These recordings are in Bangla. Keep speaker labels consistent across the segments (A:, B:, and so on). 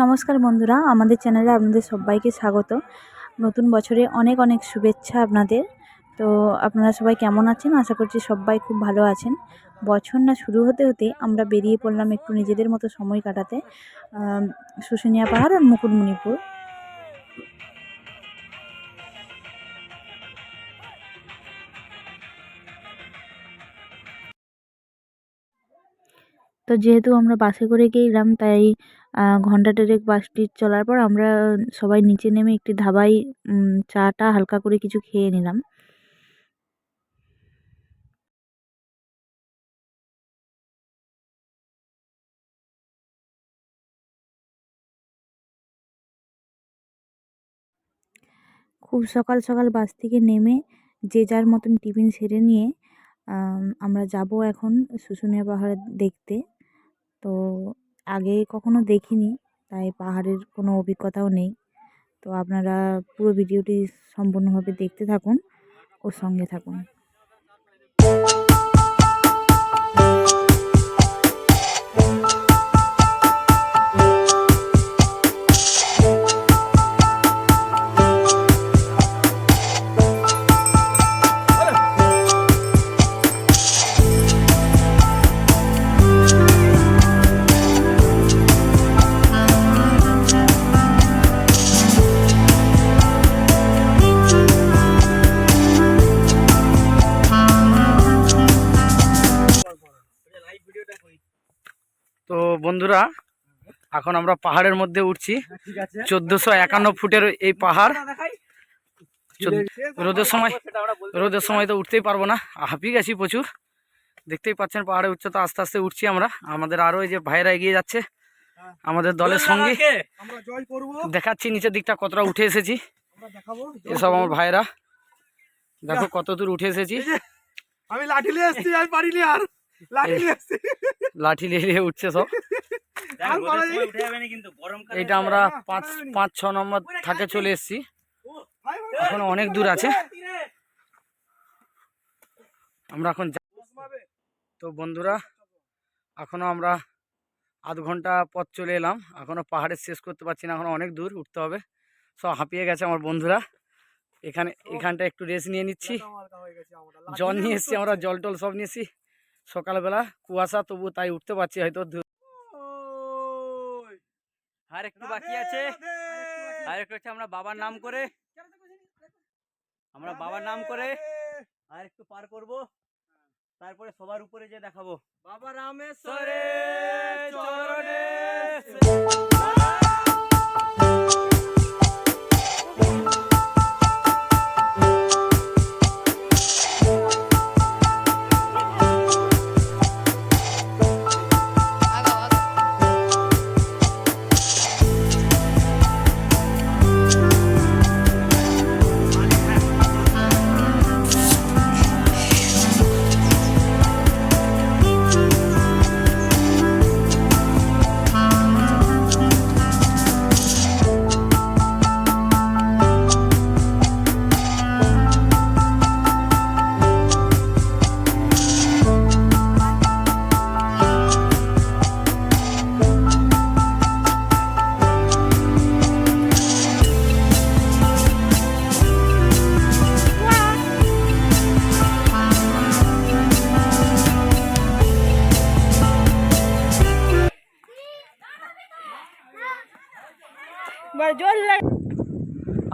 A: নমস্কার বন্ধুরা, আমাদের চ্যানেলে আপনাদের সবাইকে স্বাগত। নতুন বছরে অনেক অনেক শুভেচ্ছা আপনাদের। তো আপনারা সবাই কেমন আছেন? আশা করছি সবাই খুব ভালো আছেন। বছর না শুরু হতে হতে আমরা বেরিয়ে পড়লাম একটু নিজেদের মতো সময় কাটাতে শুশুনিয়া পাহাড় আর মুকুটমণিপুর। তো যেহেতু আমরা বাসে করে গেলাম, তাই ঘন্টা দেড়েক বাসটি চলার পর আমরা সবাই নিচে নেমে একটি ধাবায় চাটা হালকা করে কিছু খেয়ে নিলাম। খুব সকাল সকাল বাস থেকে নেমে যে যার মতন টিফিন সেরে নিয়ে আমরা যাব এখন শুশুনিয়া পাহাড় দেখতে। তো আগে কখনো দেখিনি, তাই পাহাড়ের কোনো অভিজ্ঞতাও নেই। তো আপনারা পুরো ভিডিওটি সম্পূর্ণভাবে দেখতে থাকুন ও সঙ্গে থাকুন।
B: তো বন্ধুরা, এখন আমরা পাহাড়ের মধ্যে উঠছি। 1451 ফুটের এই পাহাড়। রোদের সময় তো উঠতেই পারবো না, হাঁপিয়ে গেছি প্রচুর। দেখতেই পাচ্ছেন পাহাড়ের উচ্চতা আস্তে আস্তে উঠছি আমরা। আমাদের আরো এই যে ভাইরা এগিয়ে যাচ্ছে আমাদের দলের সঙ্গে। দেখাচ্ছি নিচের দিকটা কতটা উঠে এসেছি। এসব আমার ভাইরা, দেখো কত দূর উঠে এসেছি।
C: আমি লাঠি নিয়ে এসেছি, আমি পারিনি আর।
B: লাঠি নিয়ে উঠছে সব। এইটা আমরা 5-6 নম্বর থাকে চলে এসেছি। এখন অনেক দূর আছে, আমরা এখন। তো বন্ধুরা, এখনো আমরা আধ ঘন্টা পথ চলে এলাম, এখনো পাহাড়ে শেষ করতে পারছি না, এখনো অনেক দূর উঠতে হবে। সব হাঁপিয়ে গেছে আমার বন্ধুরা। এখানটা একটু রেস্ট নিয়ে নিচ্ছি। জল নিয়ে এসেছি আমরা, জল টল সব নিয়েছি। সকালবেলা কুয়াশা, তবু তাই উঠতে পারছি হয়তো। আর একটু বাকি আছে, আর একটু হচ্ছে আমরা বাবার নাম করে আর একটু পার করব, তারপরে সবার উপরে যে দেখাবো বাবা রামেশ্বরের চরণে।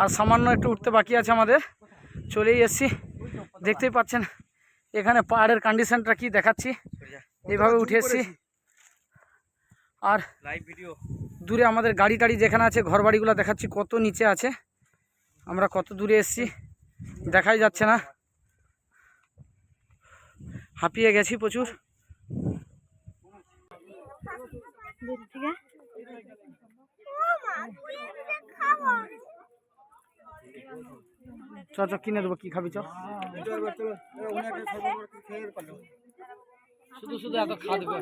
B: আর সামান্য একটু উঠতে বাকি আছে আমাদের, চলেই এসেছি। দেখতেই পাচ্ছেন এখানে পাহাড়ের কন্ডিশনটা কি দেখাচ্ছি। এইভাবে উঠে এসেছি। আর লাইভ ভিডিও দূরে আমাদের গাড়ি টাড়ি যেখানে আছে, ঘর বাড়িগুলো দেখাচ্ছি কত নিচে আছে। আমরা কত দূরে এসেছি দেখাই যাচ্ছে না, হাঁপিয়ে গেছি প্রচুর। চ কিনে দেবো, কি খাবি চ। শুধু শুধু এত খাওয়া দেবে।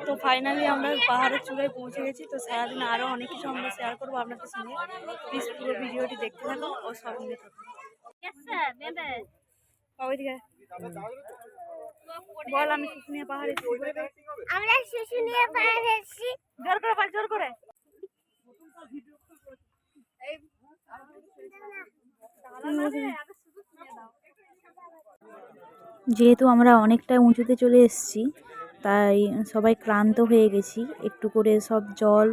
A: তো ফাইনালি আমরা পাহাড়ের চূড়ায় পৌঁছে গেছি। তো সারাদিন আরও অনেক কিছু আমরা শেয়ার করবো আপনাদের সঙ্গে। প্লিজ পুরো ভিডিওটি দেখতে থাকুন ও সঙ্গে থাকুন। বল আমি শুশুনিয়া পাহাড়ে এসেছি।
D: আমরা শুশুনিয়া পাহাড়ে এসেছি।
A: জোর করে বল, জোর করে। যেহেতু আমরা অনেকটা উঁচুতে চলে এসেছি, তাই সবাই ক্লান্ত হয়ে গেছি। একটু করে সব জল,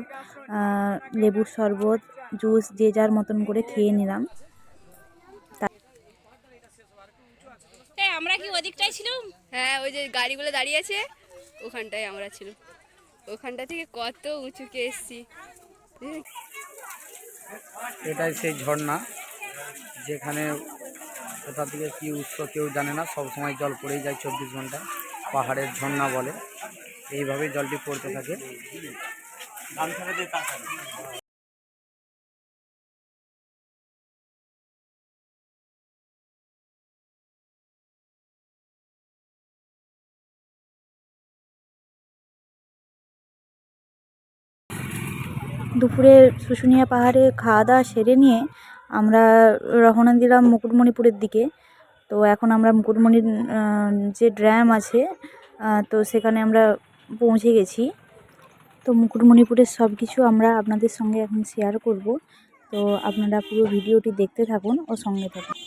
A: লেবুর শরবত, জুস যে যার মতন করে খেয়ে নিলাম।
E: আমরা কি ওদিকটাই ছিলাম? হ্যাঁ, ওই যে গাড়িগুলো দাঁড়িয়ে আছে ওখানটায় আমরা ছিলাম। ওখানটা থেকে কত উঁচুকে এসেছি।
B: এটাই সেই ঝর্ণা যেখানে কোথা থেকে কি উৎস কেউ জানে না, সব সময় জল পড়েই যায় 24 ঘন্টা। পাহাড়ের ঝর্ণা বলে, এইভাবেই জলটি পড়তে থাকে।
A: দুপুরে শুশুনিয়া পাহাড়ে খাওয়া দাওয়া সেরে নিয়ে আমরা রওনা দিলাম মুকুটমণিপুরের দিকে। তো এখন আমরা মুকুটমণির যে ড্যাম আছে, তো সেখানে আমরা পৌঁছে গেছি। তো মুকুটমণিপুরের সব কিছু আমরা আপনাদের সঙ্গে এখন শেয়ার করব। তো আপনারা পুরো ভিডিওটি দেখতে থাকুন ও সঙ্গে থাকুন।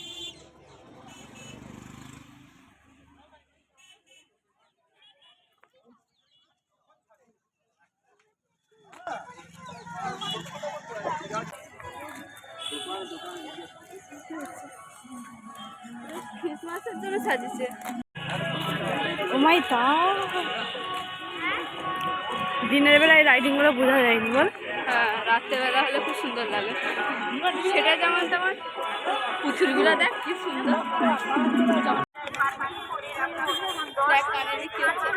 E: ক্রিসমাসের জন্য সাজিয়েছে।
A: ও মাই গড, দিনের বেলায় রাইডিংগুলো বোঝা যায়নি বল।
E: হ্যাঁ, রাত্রেবেলা হলে খুব সুন্দর লাগে। সেটা যেমন তেমন পুতুলগুলো দেখ কি সুন্দর। দেখ কানে কি হচ্ছে।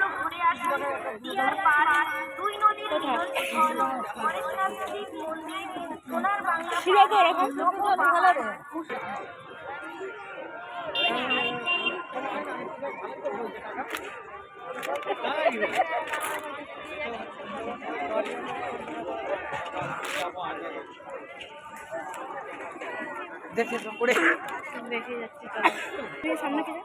A: ছিল তো ওরকম।
B: দেখে পড়ে
A: দেখে যাচ্ছি, সামনে থেকে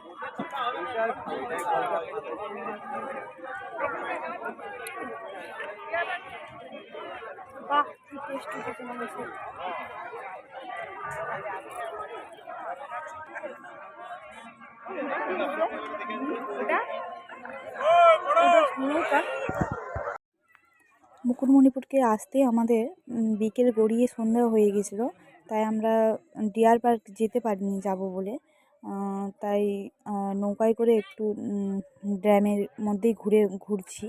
A: বাহ, কি টেস্ট হচ্ছে মানুষের। মুকুটমণিপুরকে আসতে আমাদের বিকেল গড়িয়ে সন্ধ্যা হয়ে গেছিলো, তাই আমরা ডিয়ার পার্ক যেতে পারিনি যাব বলে। তাই নৌকায় করে একটু ড্যামের মধ্যেই ঘুরছি।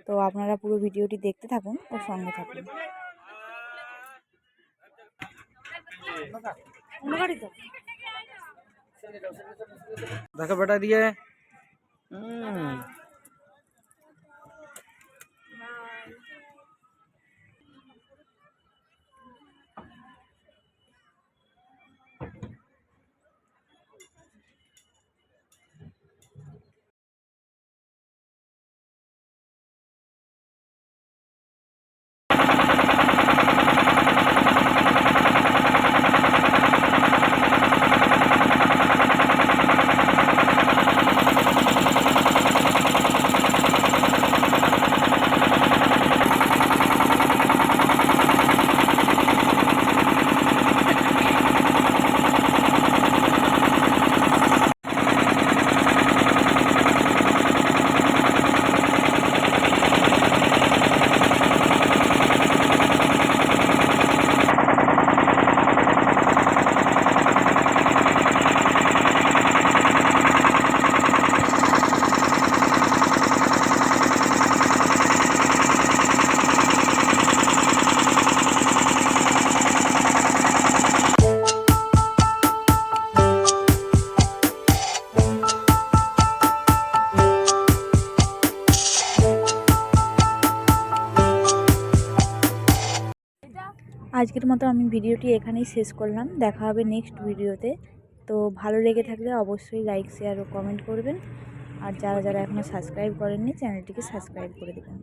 A: তো আপনারা পুরো ভিডিওটি দেখতে থাকুন ও সঙ্গে থাকুন।
B: দেখো বেটা দিয়ে
A: আজকের মতো আমি ভিডিওটি এখানেই শেষ করলাম। দেখা হবে নেক্সট ভিডিওতে। তো ভালো লেগে থাকলে অবশ্যই লাইক, শেয়ার ও কমেন্ট করবেন। আর যারা যারা এখনও সাবস্ক্রাইব করেননি চ্যানেলটিকে সাবস্ক্রাইব করে দেবেন।